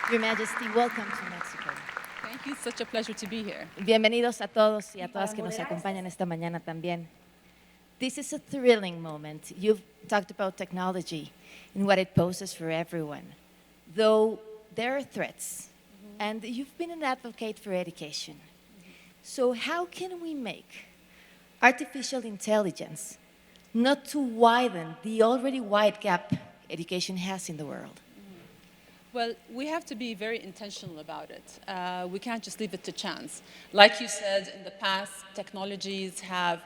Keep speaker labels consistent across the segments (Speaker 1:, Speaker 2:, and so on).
Speaker 1: Your Majesty, welcome to Mexico.
Speaker 2: Thank you. It's such a pleasure to be here.
Speaker 1: Bienvenidos a todos y a todas que nos acompañan esta mañana también. This is a thrilling moment. You've talked about technology and what it poses for everyone, though there are threats, and you've been an advocate for education. So how can we make artificial intelligence not to widen the already wide gap education has in the world?
Speaker 2: Well, we have to be very intentional about it. We can't just leave it to chance. Like you said, in the past, technologies have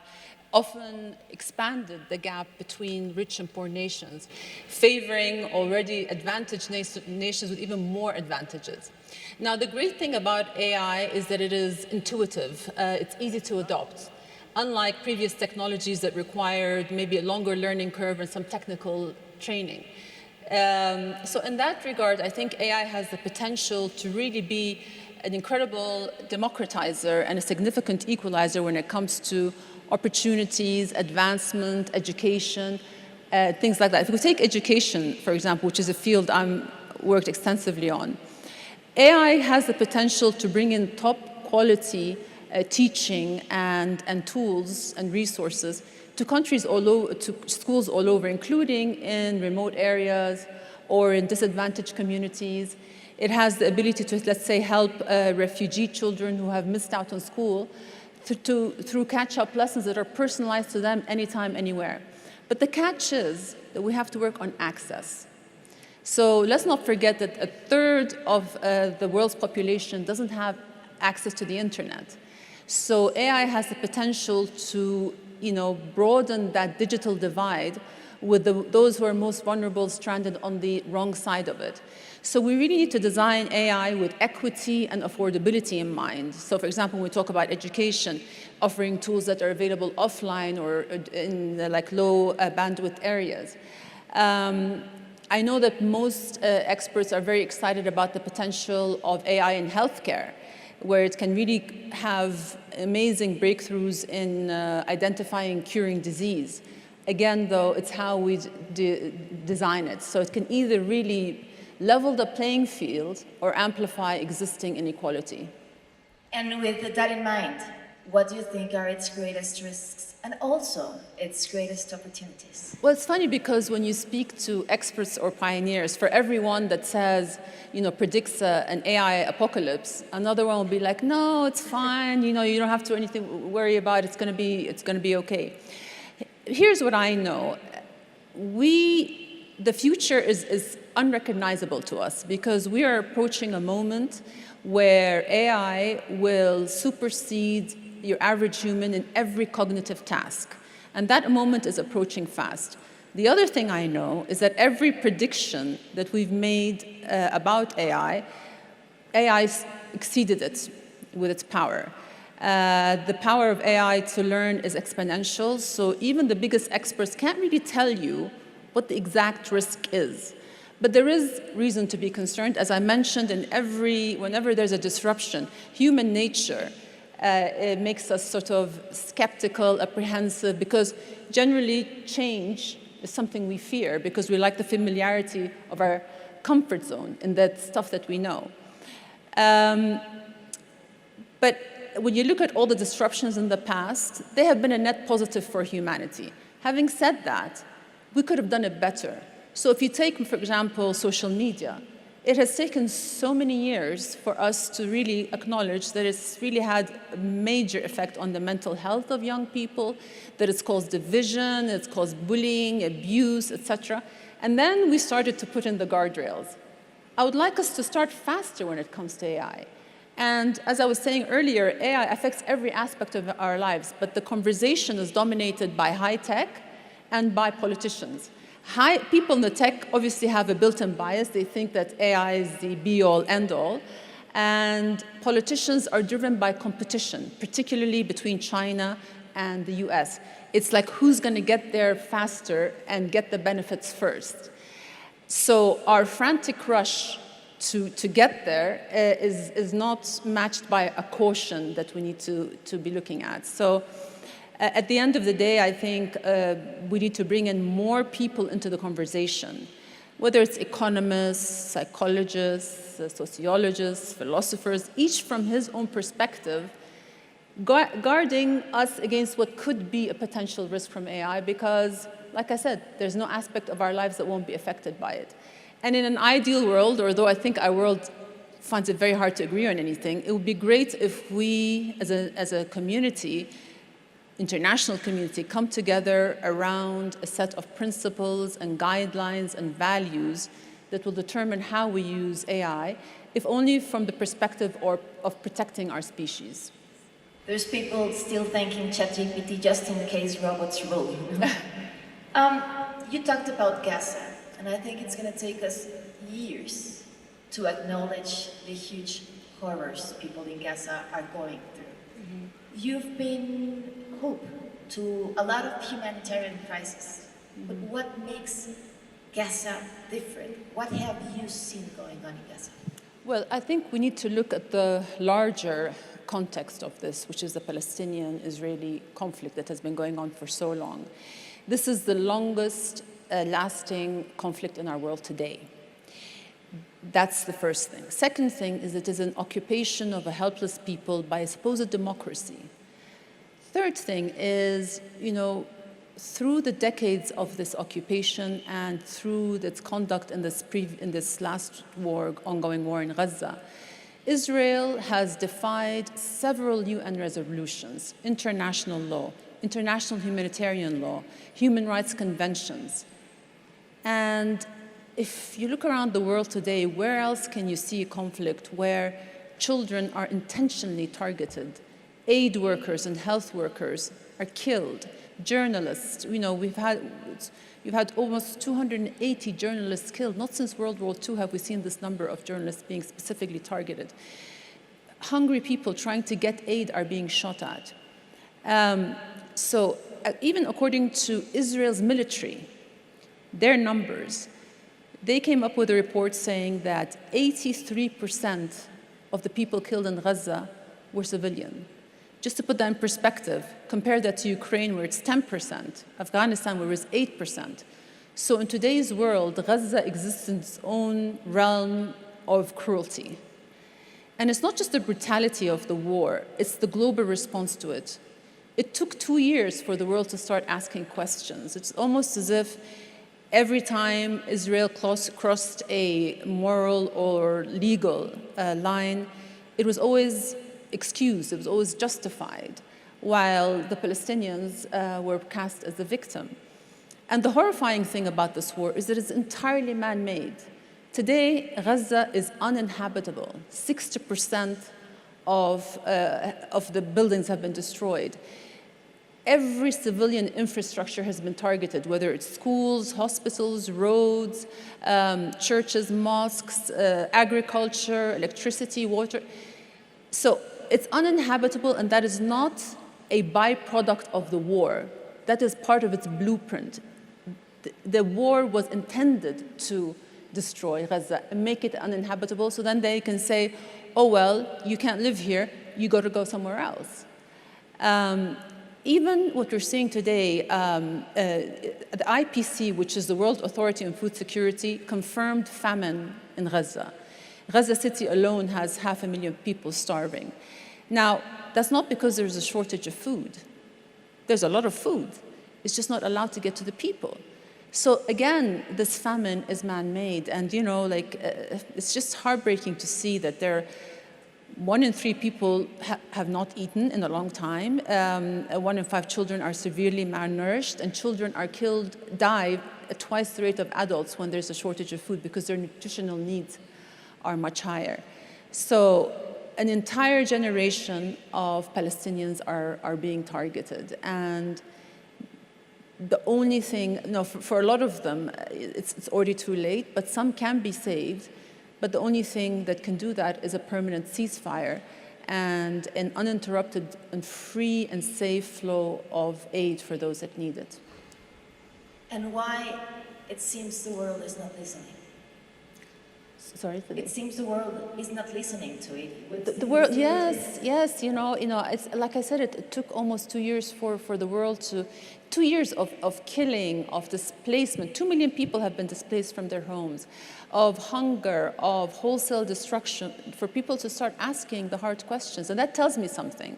Speaker 2: often expanded the gap between rich and poor nations, favoring already advantaged nations with even more advantages. Now, the great thing about AI is that it is intuitive. It's easy to adopt. Unlike previous technologies that required maybe a longer learning curve and some technical training. So in that regard, I think AI has the potential to really be an incredible democratizer and a significant equalizer when it comes to opportunities, advancement, education, things like that. If we take education, for example, which is a field I've worked extensively on, AI has the potential to bring in top quality teaching and tools and resources to countries all over, to schools all over, including in remote areas or in disadvantaged communities. It has the ability to, let's say, help refugee children who have missed out on school through catch-up lessons that are personalized to them anytime, anywhere. But the catch is that we have to work on access. So let's not forget that a third of the world's population doesn't have access to the internet. So AI has the potential to broaden that digital divide with those who are most vulnerable stranded on the wrong side of it. So we really need to design AI with equity and affordability in mind. So for example, when we talk about education, offering tools that are available offline or in like low bandwidth areas. I know that most experts are very excited about the potential of AI in healthcare, where it can really have amazing breakthroughs in identifying, curing disease. Again, though, it's how we design it. So it can either really level the playing field or amplify existing inequality.
Speaker 1: And with that in mind, what do you think are its greatest risks and also its greatest opportunities?
Speaker 2: Well, it's funny because when you speak to experts or pioneers, for everyone that says, predicts an AI apocalypse, another one will be like, no, it's fine, you don't have to worry about it, it's going to be okay. Here's what I know. The future is unrecognizable to us because we are approaching a moment where AI will supersede your average human in every cognitive task. And that moment is approaching fast. The other thing I know is that every prediction that we've made about AI exceeded it with its power. The power of AI to learn is exponential, so even the biggest experts can't really tell you what the exact risk is. But there is reason to be concerned. As I mentioned, whenever there's a disruption, human nature it makes us sort of skeptical, apprehensive, because generally change is something we fear because we like the familiarity of our comfort zone in that stuff that we know. But when you look at all the disruptions in the past, they have been a net positive for humanity. Having said that, we could have done it better. So if you take, for example, social media, it has taken so many years for us to really acknowledge that it's really had a major effect on the mental health of young people, that it's caused division, it's caused bullying, abuse, etc. And then we started to put in the guardrails. I would like us to start faster when it comes to AI. And as I was saying earlier, AI affects every aspect of our lives, but the conversation is dominated by high tech and by politicians. People in the tech obviously have a built-in bias. They think that AI is the be-all, end-all. And politicians are driven by competition, particularly between China and the US. It's like who's going to get there faster and get the benefits first. So our frantic rush to get there is not matched by a caution that we need to be looking at. So at the end of the day, I think we need to bring in more people into the conversation. whether it's economists, psychologists, sociologists, philosophers, each from his own perspective, guarding us against what could be a potential risk from AI because, like I said, there's no aspect of our lives that won't be affected by it. And in an ideal world, although I think our world finds it very hard to agree on anything, it would be great if we, as a community, international community, come together around a set of principles and guidelines and values that will determine how we use AI, if only from the perspective of protecting our species.
Speaker 1: There's people still thanking ChatGPT just in case robots rule. You talked about Gaza, and I think it's going to take us years to acknowledge the huge horrors people in Gaza are going through. Mm-hmm. You've been hope to a lot of humanitarian crises, but what makes Gaza different? What have you seen going on in Gaza?
Speaker 2: Well, I think we need to look at the larger context of this, which is the Palestinian-Israeli conflict that has been going on for so long. This is the longest lasting conflict in our world today. That's the first thing. Second thing is it is an occupation of a helpless people by a supposed democracy. Third thing is, through the decades of this occupation and through its conduct in this last war, ongoing war in Gaza, Israel has defied several UN resolutions, international law, international humanitarian law, human rights conventions. And if you look around the world today, where else can you see a conflict where children are intentionally targeted? Aid workers and health workers are killed. Journalists, you've had almost 280 journalists killed. Not since World War II have we seen this number of journalists being specifically targeted. Hungry people trying to get aid are being shot at. So even according to Israel's military, their numbers, they came up with a report saying that 83% of the people killed in Gaza were civilian. Just to put that in perspective, compare that to Ukraine, where it's 10%, Afghanistan, where it's 8%. So in today's world, Gaza exists in its own realm of cruelty. And it's not just the brutality of the war, it's the global response to it. It took 2 years for the world to start asking questions. It's almost as if every time Israel crossed a moral or legal line, it was always excused, it was always justified, while the Palestinians were cast as the victim. And the horrifying thing about this war is that it's entirely man-made. Today, Gaza is uninhabitable. 60% of the buildings have been destroyed. Every civilian infrastructure has been targeted, whether it's schools, hospitals, roads, churches, mosques, agriculture, electricity, water. So it's uninhabitable, and that is not a byproduct of the war. That is part of its blueprint. The war was intended to destroy Gaza and make it uninhabitable, so then they can say, oh, well, you can't live here, you got to go somewhere else. Even what we're seeing today, the IPC, which is the World Authority on Food Security, confirmed famine in Gaza. Gaza City alone has 500,000 people starving. Now, that's not because there's a shortage of food. There's a lot of food. It's just not allowed to get to the people. So again, this famine is man-made, and it's just heartbreaking to see that 1 in 3 people have not eaten in a long time. 1 in 5 children are severely malnourished, and children die at twice the rate of adults when there's a shortage of food because their nutritional needs are much higher. So an entire generation of Palestinians are being targeted, and the only thing, for a lot of them, it's already too late, but some can be saved. But the only thing that can do that is a permanent ceasefire and an uninterrupted and free and safe flow of aid for those that need it.
Speaker 1: And why it seems the world is not listening?
Speaker 2: Sorry,
Speaker 1: It seems the world is not listening to it.
Speaker 2: The world, yes, it's like I said, it took almost 2 years for the world to, 2 years of killing, of displacement. 2 million people have been displaced from their homes, of hunger, of wholesale destruction, for people to start asking the hard questions. And that tells me something.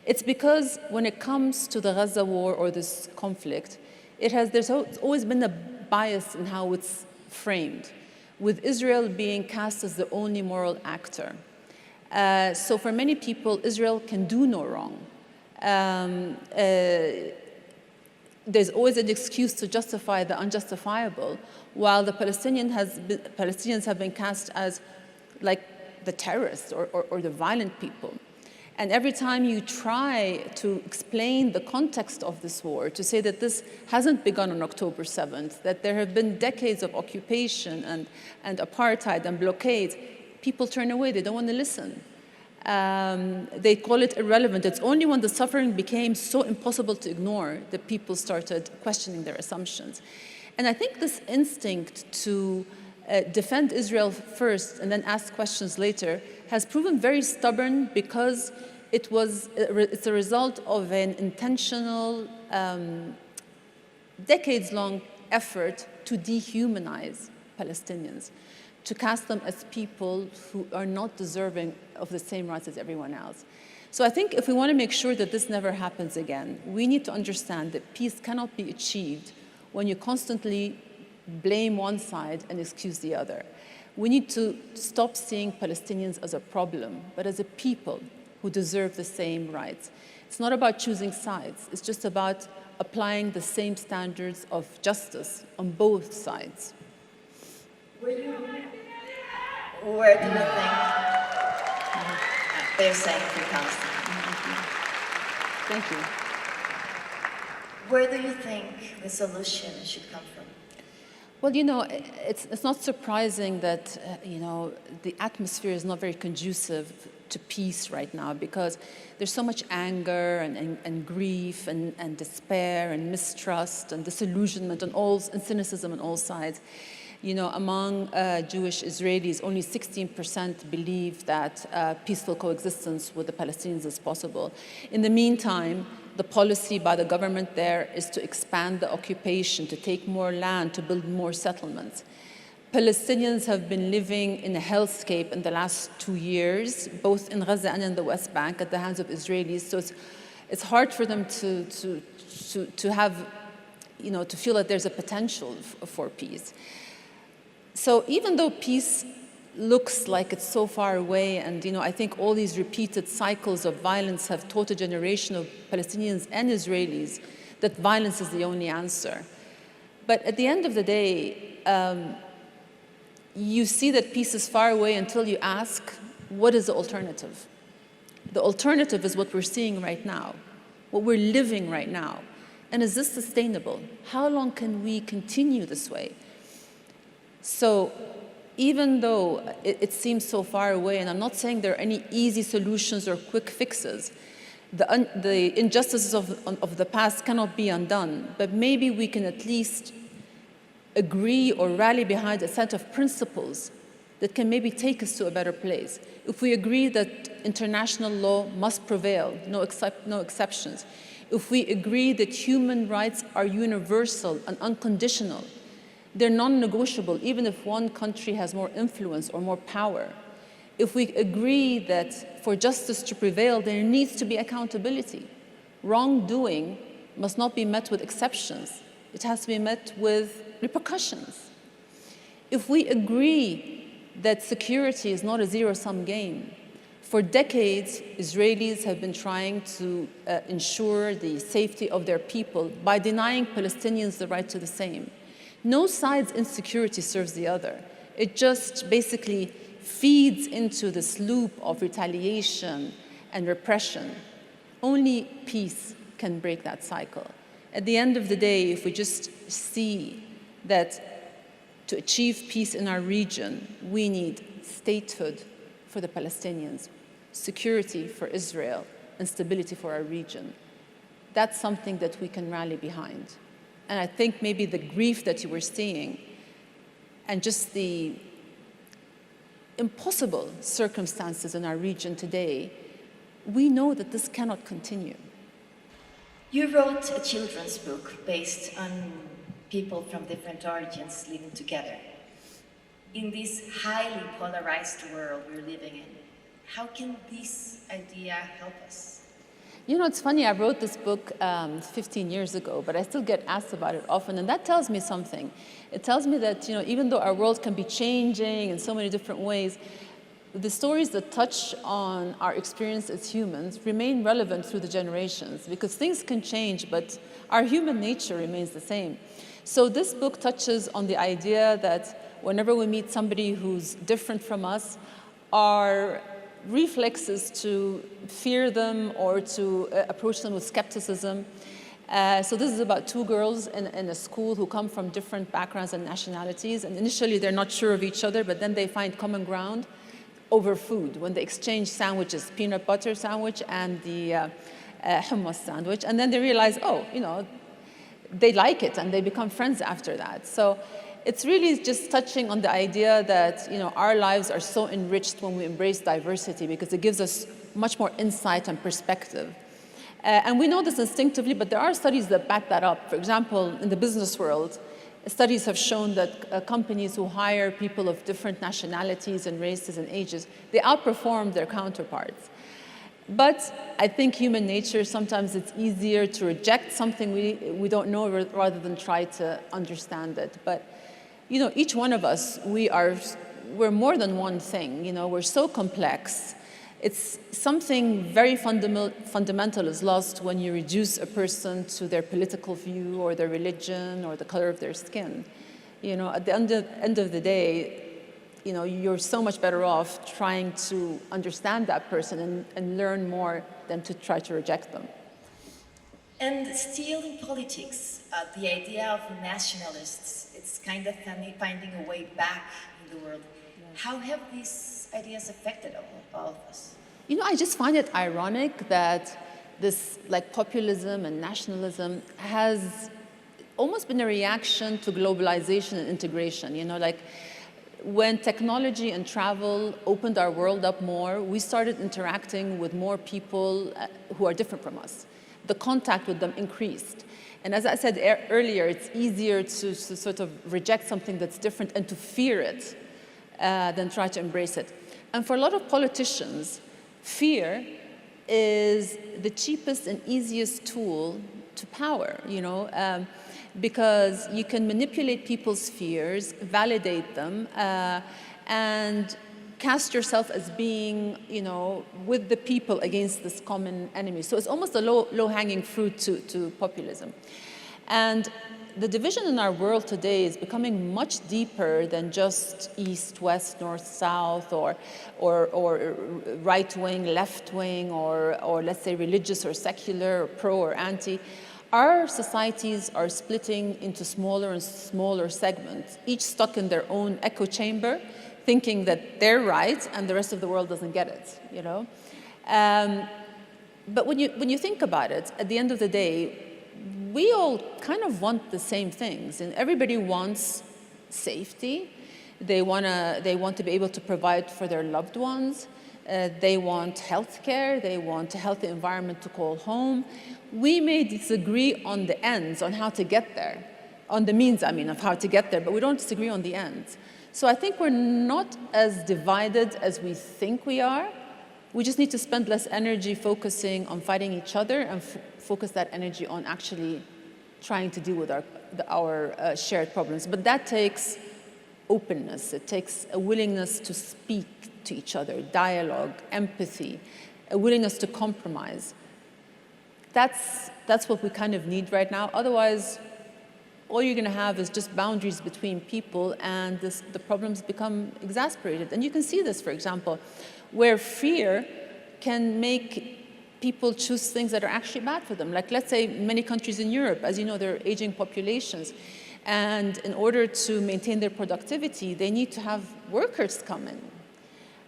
Speaker 2: It's because when it comes to the Gaza war or this conflict, there's always been a bias in how it's framed, with Israel being cast as the only moral actor. So for many people, Israel can do no wrong. There's always an excuse to justify the unjustifiable, while the Palestinians have been cast as like the terrorists or the violent people. And every time you try to explain the context of this war, to say that this hasn't begun on October 7th, that there have been decades of occupation and apartheid and blockade, people turn away, they don't want to listen. They call it irrelevant. It's only when the suffering became so impossible to ignore that people started questioning their assumptions. And I think this instinct to defend Israel first and then ask questions later has proven very stubborn, because it's a result of an intentional, decades-long effort to dehumanize Palestinians, to cast them as people who are not deserving of the same rights as everyone else. So I think if we want to make sure that this never happens again, we need to understand that peace cannot be achieved when you constantly blame one side and excuse the other. We need to stop seeing Palestinians as a problem, but as a people who deserve the same rights. It's not about choosing sides. It's just about applying the same standards of justice on both sides.
Speaker 1: Where do you think they're saying for Palestine?
Speaker 2: Thank you.
Speaker 1: Where do you think the solution should come from?
Speaker 2: Well, it's not surprising that, the atmosphere is not very conducive to peace right now, because there's so much anger and grief and despair and mistrust and disillusionment and cynicism on all sides. Among Jewish Israelis, only 16% believe that peaceful coexistence with the Palestinians is possible. In the meantime, the policy by the government there is to expand the occupation, to take more land, to build more settlements. Palestinians have been living in a hellscape in the last 2 years, both in Gaza and in the West Bank, at the hands of Israelis. So it's hard for them to have, to feel that there's a potential for peace. So even though peace looks like it's so far away, and I think all these repeated cycles of violence have taught a generation of Palestinians and Israelis that violence is the only answer. But at the end of the day, you see that peace is far away until you ask, what is the alternative? The alternative is what we're seeing right now, what we're living right now. And is this sustainable? How long can we continue this way? So even though it seems so far away, and I'm not saying there are any easy solutions or quick fixes, the injustices of the past cannot be undone, but maybe we can at least agree or rally behind a set of principles that can maybe take us to a better place. If we agree that international law must prevail, no exceptions, if we agree that human rights are universal and unconditional, they're non-negotiable, even if one country has more influence or more power. If we agree that for justice to prevail, there needs to be accountability. Wrongdoing must not be met with exceptions. It has to be met with repercussions. If we agree that security is not a zero-sum game, for decades, Israelis have been trying to ensure the safety of their people by denying Palestinians the right to the same. No side's insecurity serves the other. It just basically feeds into this loop of retaliation and repression. Only peace can break that cycle. At the end of the day, if we just see that to achieve peace in our region, we need statehood for the Palestinians, security for Israel, and stability for our region. That's something that we can rally behind. And I think maybe the grief that you were seeing and just the impossible circumstances in our region today, we know that this cannot continue.
Speaker 1: You wrote a children's book based on people from different origins living together. In this highly polarized world we're living in, how can this idea help us?
Speaker 2: You know, it's funny, I wrote this book 15 years ago, but I still get asked about it often, and that tells me something. It tells me that, even though our world can be changing in so many different ways, the stories that touch on our experience as humans remain relevant through the generations, because things can change, but our human nature remains the same. So this book touches on the idea that whenever we meet somebody who's different from us, our reflexes to fear them or to approach them with skepticism. So this is about two girls in a school who come from different backgrounds and nationalities, and initially they're not sure of each other, but then they find common ground over food when they exchange sandwiches, peanut butter sandwich and the hummus sandwich, and then they realize, they like it, and they become friends after that. So it's really just touching on the idea that our lives are so enriched when we embrace diversity, because it gives us much more insight and perspective. And we know this instinctively, but there are studies that back that up. For example, in the business world, studies have shown that companies who hire people of different nationalities and races and ages, they outperform their counterparts. But I think human nature, sometimes it's easier to reject something we don't know rather than try to understand it. But each one of us, we're more than one thing. We're so complex. It's something very fundamental is lost when you reduce a person to their political view or their religion or the color of their skin. At the end of the day, you're so much better off trying to understand that person and learn more than to try to reject them.
Speaker 1: And still in politics, the idea of nationalists, it's kind of finding a way back in the world. How have these ideas affected all of us?
Speaker 2: I just find it ironic that this populism and nationalism has almost been a reaction to globalization and integration. When technology and travel opened our world up more, we started interacting with more people who are different from us. The contact with them increased. And as I said earlier, it's easier to sort of reject something that's different and to fear it than try to embrace it. And for a lot of politicians, fear is the cheapest and easiest tool to power, because you can manipulate people's fears, validate them, and cast yourself as being, with the people against this common enemy. So it's almost a low-hanging fruit to populism. And the division in our world today is becoming much deeper than just east, west, north, south, or right wing, left wing, or let's say religious or secular, or pro or anti. Our societies are splitting into smaller and smaller segments, each stuck in their own echo chamber, thinking that they're right and the rest of the world doesn't get it. But when you think about it, at the end of the day, we all kind of want the same things, and everybody wants safety. They want to be able to provide for their loved ones. They want health care. They want a healthy environment to call home. We may disagree on the ends, on how to get there, on the means, of how to get there, but we don't disagree on the ends. So I think we're not as divided as we think we are. We just need to spend less energy focusing on fighting each other and focus that energy on actually trying to deal with our shared problems. But that takes openness. It takes a willingness to speak to each other, dialogue, empathy, a willingness to compromise. That's what we kind of need right now. Otherwise, all you're going to have is just boundaries between people, and the problems become exasperated. And you can see this, for example, where fear can make people choose things that are actually bad for them. Like, let's say many countries in Europe, as you know, there are aging populations. And in order to maintain their productivity, they need to have workers come in.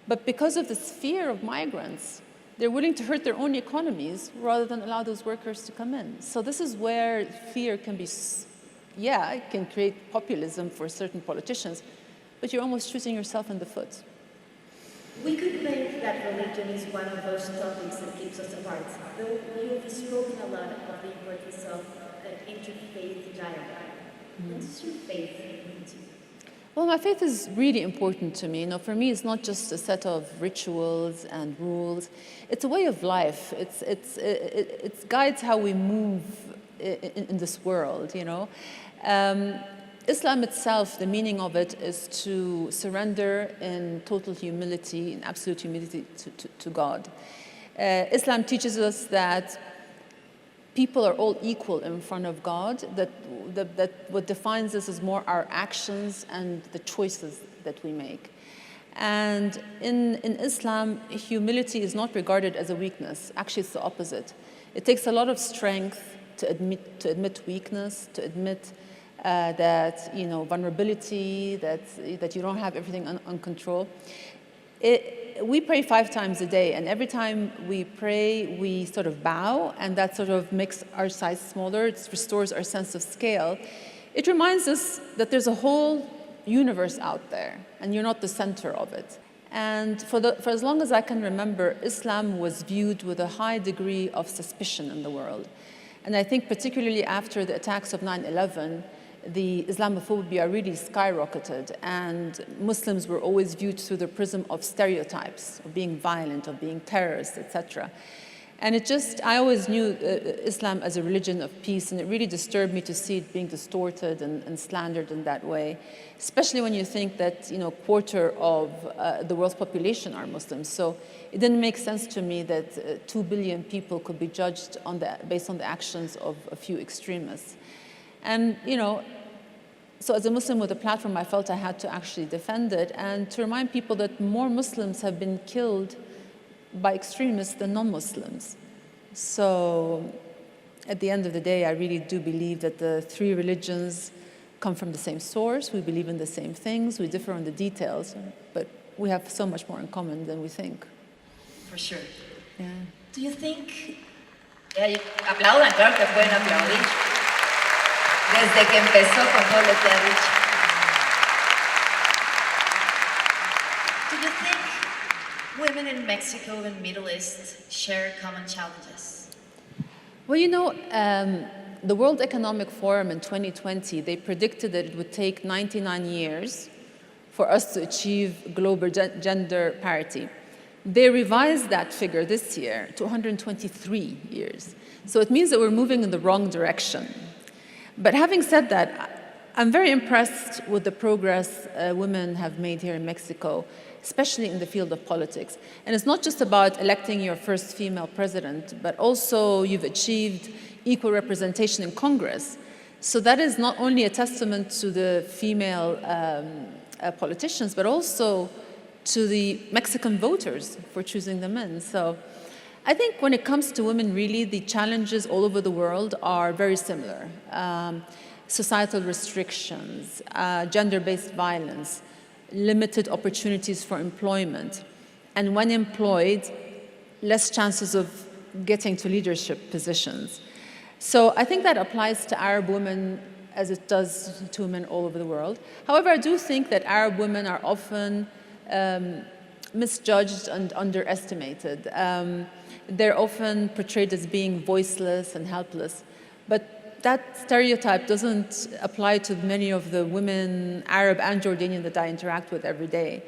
Speaker 2: But because of this fear of migrants, they're willing to hurt their own economies rather than allow those workers to come in. So this is where fear can be, it can create populism for certain politicians, but you're almost shooting yourself in the foot.
Speaker 1: We could think that religion is one of those topics that keeps us apart, though you've spoken a lot of the importance of an interfaith dialogue. What does your faith mean to you?
Speaker 2: Well, my faith is really important to me. You know, for me, it's not just a set of rituals and rules. It's a way of life. It guides how we move in this world, you know. Islam itself, the meaning of it is to surrender in total humility, in absolute humility to God. Islam teaches us that people are all equal in front of God, that what defines us is more our actions and the choices that we make. And in Islam, humility is not regarded as a weakness. Actually, it's the opposite. It takes a lot of strength to admit weakness, to admit that, you know, vulnerability, that you don't have everything on control. We pray 5 times a day, and every time we pray, we sort of bow, and that sort of makes our size smaller. It restores our sense of scale. It reminds us that there's a whole universe out there, and you're not the center of it. And for as long as I can remember, Islam was viewed with a high degree of suspicion in the world. And I think particularly after the attacks of 9/11, the Islamophobia really skyrocketed, and Muslims were always viewed through the prism of stereotypes, of being violent, of being terrorists, etc. And I always knew Islam as a religion of peace, and it really disturbed me to see it being distorted and slandered in that way, especially when you think that, you know, a quarter of the world's population are Muslims. So it didn't make sense to me that 2 billion people could be judged based on the actions of a few extremists. And, you know, so as a Muslim with a platform, I felt I had to actually defend it and to remind people that more Muslims have been killed by extremists than non-Muslims. So at the end of the day, I really do believe that the 3 religions come from the same source. We believe in the same things. We differ on the details, but we have so much more in common than we think.
Speaker 1: For sure.
Speaker 2: Yeah.
Speaker 1: Do you think... Aplaudan, claro que pueden aplaudir. Desde que empezó con todo lo que ha dicho. Do you think women in Mexico and Middle East share common challenges?
Speaker 2: Well, you know, the World Economic Forum in 2020, they predicted that it would take 99 years for us to achieve global gender parity. They revised that figure this year to 123 years. So it means that we're moving in the wrong direction. But having said that, I'm very impressed with the progress women have made here in Mexico, especially in the field of politics. And it's not just about electing your first female president, but also you've achieved equal representation in Congress. So that is not only a testament to the female politicians, but also to the Mexican voters for choosing them in. So I think when it comes to women, really, the challenges all over the world are very similar. Societal restrictions, gender-based violence, limited opportunities for employment, and when employed, less chances of getting to leadership positions. So I think that applies to Arab women as it does to women all over the world. However, I do think that Arab women are often misjudged and underestimated. They're often portrayed as being voiceless and helpless, but that stereotype doesn't apply to many of the women, Arab and Jordanian, that I interact with every day.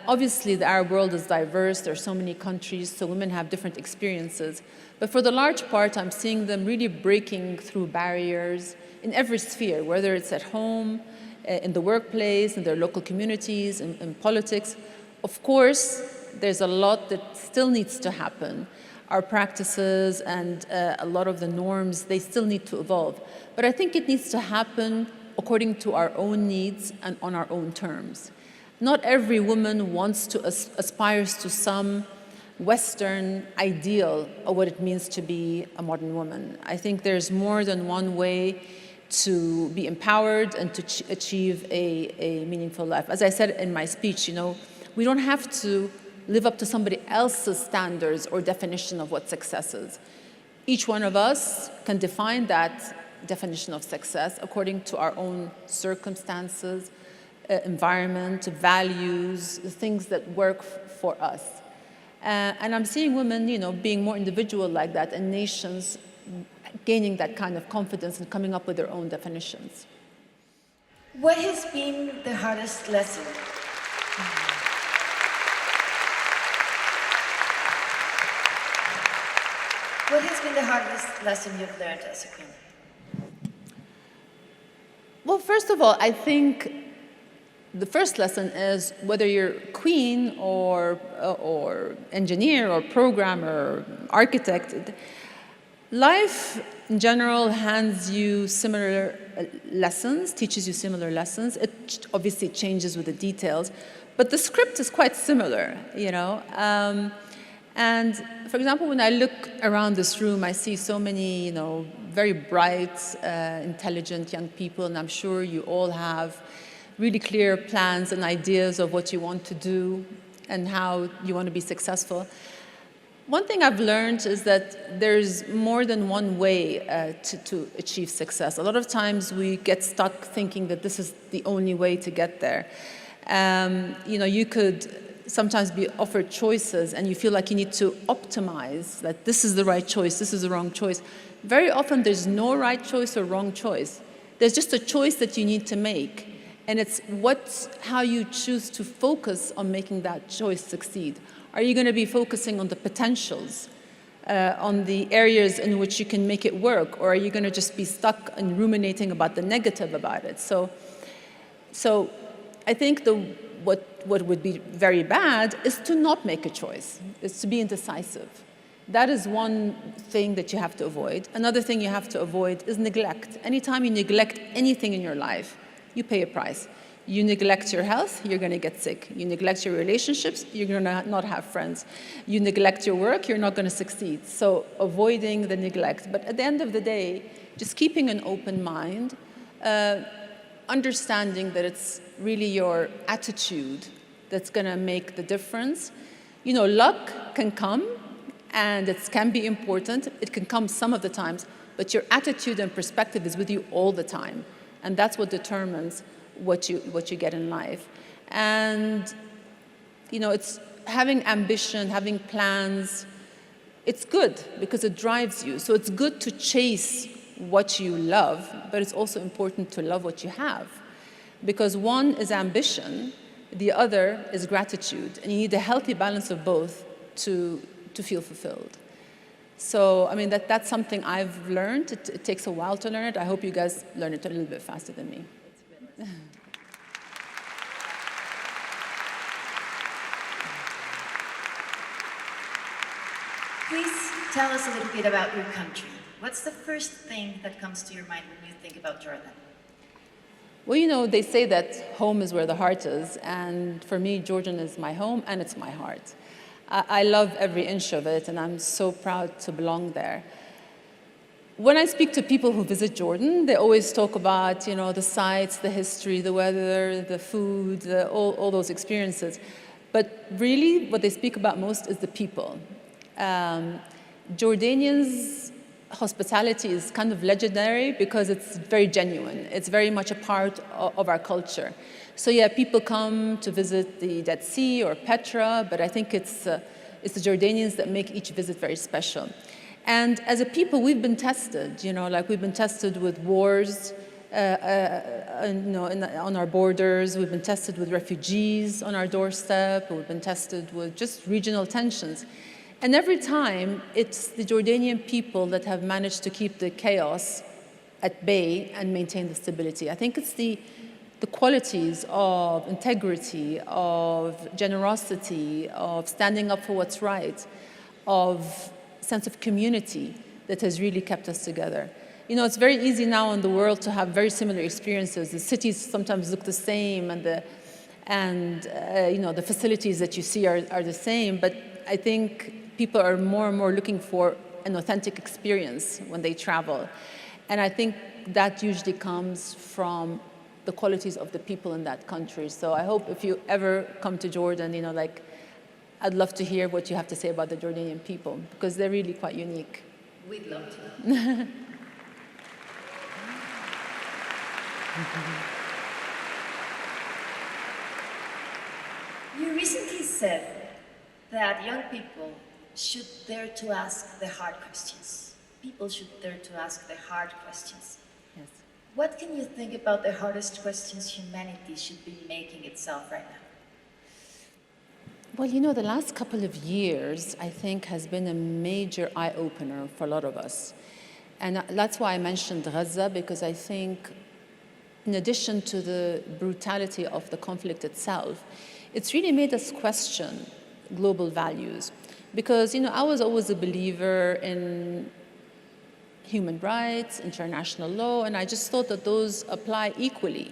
Speaker 2: Obviously, the Arab world is diverse. There are so many countries, so women have different experiences. But for the large part, I'm seeing them really breaking through barriers in every sphere, whether it's at home, in the workplace, in their local communities, in politics. Of course, there's a lot that still needs to happen. Our practices and a lot of the norms, they still need to evolve. But I think it needs to happen according to our own needs and on our own terms. Not every woman wants to aspires to some Western ideal of what it means to be a modern woman. I think there's more than one way to be empowered and to achieve a meaningful life. As I said in my speech, you know, we don't have to live up to somebody else's standards or definition of what success is. Each one of us can define that definition of success according to our own circumstances, environment, values, things that work for us. And I'm seeing women, being more individual like that, and nations gaining that kind of confidence and coming up with their own definitions.
Speaker 1: What has been the hardest lesson? What has been the hardest lesson you've learned as a queen?
Speaker 2: Well, first of all, I think the first lesson is whether you're queen or engineer or programmer or architect, life in general hands you similar lessons, teaches you similar lessons. It obviously changes with the details, but the script is quite similar, And for example, when I look around this room, I see so many, very bright, intelligent young people, and I'm sure you all have really clear plans and ideas of what you want to do and how you want to be successful. One thing I've learned is that there's more than one way to achieve success. A lot of times we get stuck thinking that this is the only way to get there. You could sometimes be offered choices and you feel like you need to optimize, that this is the right choice, this is the wrong choice. Very often there's no right choice or wrong choice. There's just a choice that you need to make. And it's how you choose to focus on making that choice succeed. Are you going to be focusing on the potentials, on the areas in which you can make it work, or are you going to just be stuck and ruminating about the negative about it? So I think what would be very bad is to not make a choice, is to be indecisive. That is one thing that you have to avoid. Another thing you have to avoid is neglect. Anytime you neglect anything in your life, you pay a price. You neglect your health, you're going to get sick. You neglect your relationships, you're going to not have friends. You neglect your work, you're not going to succeed. So avoiding the neglect. But at the end of the day, just keeping an open mind, understanding that it's really your attitude that's going to make the difference. Luck can come, and it can be important. It can come some of the times, but your attitude and perspective is with you all the time. And that's what determines what you get in life. And, it's having ambition, having plans. It's good because it drives you. So it's good to chase what you love, but it's also important to love what you have. Because one is ambition, the other is gratitude. And you need a healthy balance of both to feel fulfilled. So, that's something I've learned. It takes a while to learn it. I hope you guys learn it a little bit faster than me.
Speaker 1: Please tell us a little bit about your country. What's the first thing that comes to your mind when you think about Jordan?
Speaker 2: Well, they say that home is where the heart is, and for me, Jordan is my home and it's my heart. I love every inch of it, and I'm so proud to belong there. When I speak to people who visit Jordan, they always talk about, the sights, the history, the weather, the food, all those experiences. But really, what they speak about most is the people. Jordanians' hospitality is kind of legendary because it's very genuine. It's very much a part of our culture. So yeah, people come to visit the Dead Sea or Petra, but I think it's the Jordanians that make each visit very special. And as a people, we've been tested, we've been tested with wars, on our borders. We've been tested with refugees on our doorstep. We've been tested with just regional tensions. And every time, it's the Jordanian people that have managed to keep the chaos at bay and maintain the stability. I think it's the qualities of integrity, of generosity, of standing up for what's right, of sense of community that has really kept us together. It's very easy now in the world to have very similar experiences. The cities sometimes look the same, and the facilities that you see are the same. But I think people are more and more looking for an authentic experience when they travel, and I think that usually comes from the qualities of the people in that country. So I hope if you ever come to Jordan, I'd love to hear what you have to say about the Jordanian people, because they're really quite unique.
Speaker 1: We'd love to. You recently said that young people should dare to ask the hard questions. People should dare to ask the hard questions.
Speaker 2: Yes.
Speaker 1: What can you think about the hardest questions humanity should be making itself right now?
Speaker 2: Well, you know, the last couple of years, I think, has been a major eye-opener for a lot of us. And that's why I mentioned Gaza, because I think, in addition to the brutality of the conflict itself, it's really made us question global values. Because, you know, I was always a believer in human rights, international law, and I just thought that those apply equally.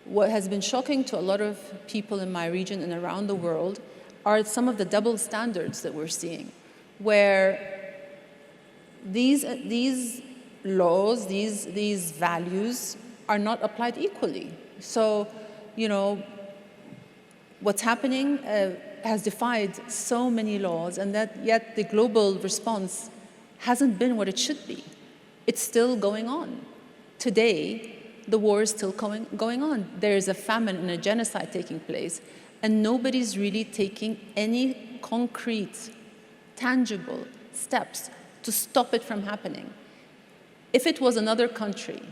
Speaker 2: What has been shocking to a lot of people in my region and around the world are some of the double standards that we're seeing, where these laws, these values are not applied equally. So, you know, what's happening has defied so many laws, and that yet the global response hasn't been what it should be. It's still going on. Today, the war is still going on. There is a famine and a genocide taking place, and nobody's really taking any concrete, tangible steps to stop it from happening. If it was another country,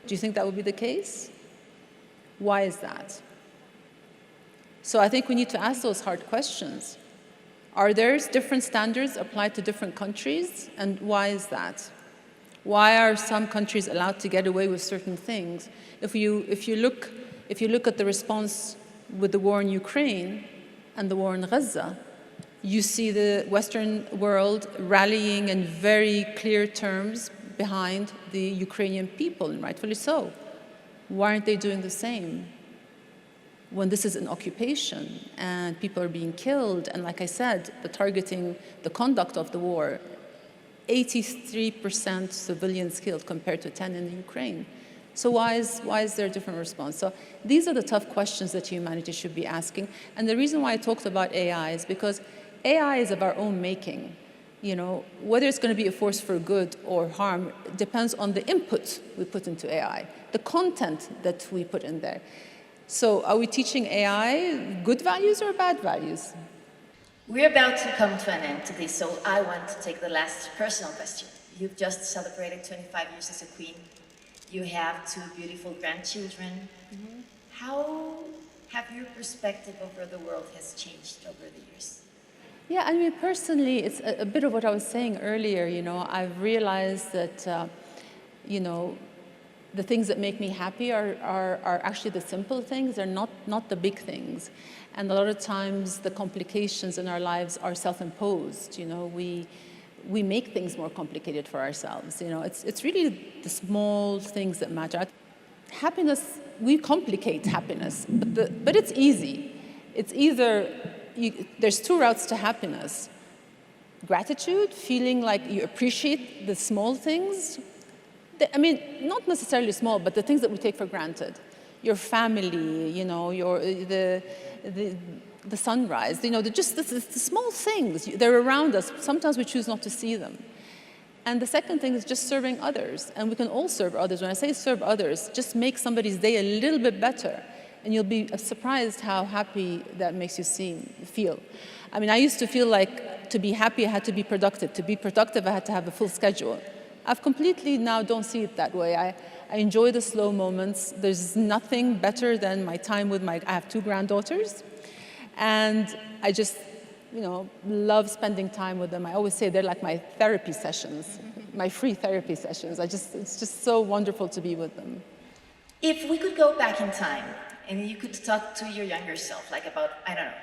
Speaker 2: do you think that would be the case? Why is that? So I think we need to ask those hard questions. Are there different standards applied to different countries, and why is that? Why are some countries allowed to get away with certain things? If you look at the response with the war in Ukraine and the war in Gaza, you see the Western world rallying in very clear terms behind the Ukrainian people, and rightfully so. Why aren't they doing the same? When this is an occupation and people are being killed, and like I said, the conduct of the war, 83% civilians killed compared to 10 in the Ukraine. So why is there a different response? So these are the tough questions that humanity should be asking. And the reason why I talked about AI is because AI is of our own making. You know, whether it's going to be a force for good or harm depends on the input we put into AI, the content that we put in there. So are we teaching AI good values or bad values?
Speaker 1: We're about to come to an end to this, so I want to take the last personal question. You've just celebrated 25 years as a queen. You have 2 beautiful grandchildren. Mm-hmm. How have your perspective over the world has changed over the years?
Speaker 2: Yeah, I mean, personally, it's a bit of what I was saying earlier. You know, I've realized that, you know, the things that make me happy are actually the simple things. They're not the big things. And a lot of times the complications in our lives are self-imposed. You know, we make things more complicated for ourselves. You know, it's really the small things that matter. Happiness, we complicate happiness, but it's easy. It's either, there's 2 routes to happiness. Gratitude, feeling like you appreciate the small things. I mean, not necessarily small, but the things that we take for granted. Your family, you know, the sunrise, you know, the small things. They're around us. Sometimes we choose not to see them. And the second thing is just serving others. And we can all serve others. When I say serve others, just make somebody's day a little bit better. And you'll be surprised how happy that makes you feel. I mean, I used to feel like to be happy, I had to be productive. To be productive, I had to have a full schedule. I've completely now don't see it that way. I enjoy the slow moments. There's nothing better than my time with I have 2 granddaughters. And I just, you know, love spending time with them. I always say they're like my therapy sessions, my free therapy sessions. It's just so wonderful to be with them.
Speaker 1: If we could go back in time and you could talk to your younger self, like about, I don't know,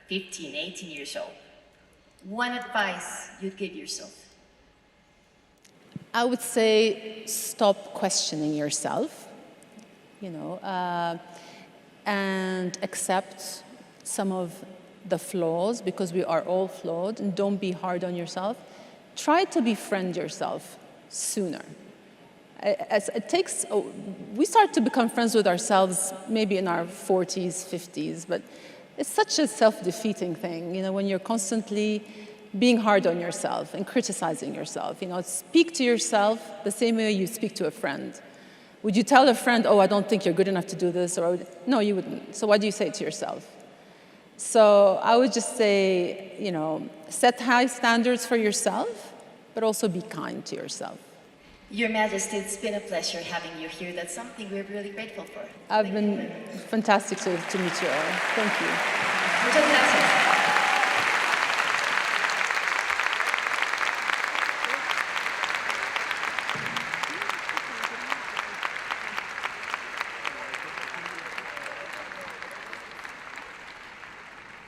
Speaker 1: 15, 18 years old, one advice you'd give yourself?
Speaker 2: I would say stop questioning yourself, you know, and accept some of the flaws, because we are all flawed, and don't be hard on yourself. Try to befriend yourself sooner. We start to become friends with ourselves maybe in our 40s, 50s, but it's such a self-defeating thing, you know, when you're constantly being hard on yourself and criticizing yourself. You know, speak to yourself the same way you speak to a friend. Would you tell a friend, oh, I don't think you're good enough to do this? Or no, you wouldn't. So what do you say to yourself? So I would just say, set high standards for yourself, but also be kind to yourself.
Speaker 1: Your Majesty, it's been a pleasure having you here. That's something we're really grateful for.
Speaker 2: I've been fantastic to meet you all. Thank you.
Speaker 1: Muchas gracias.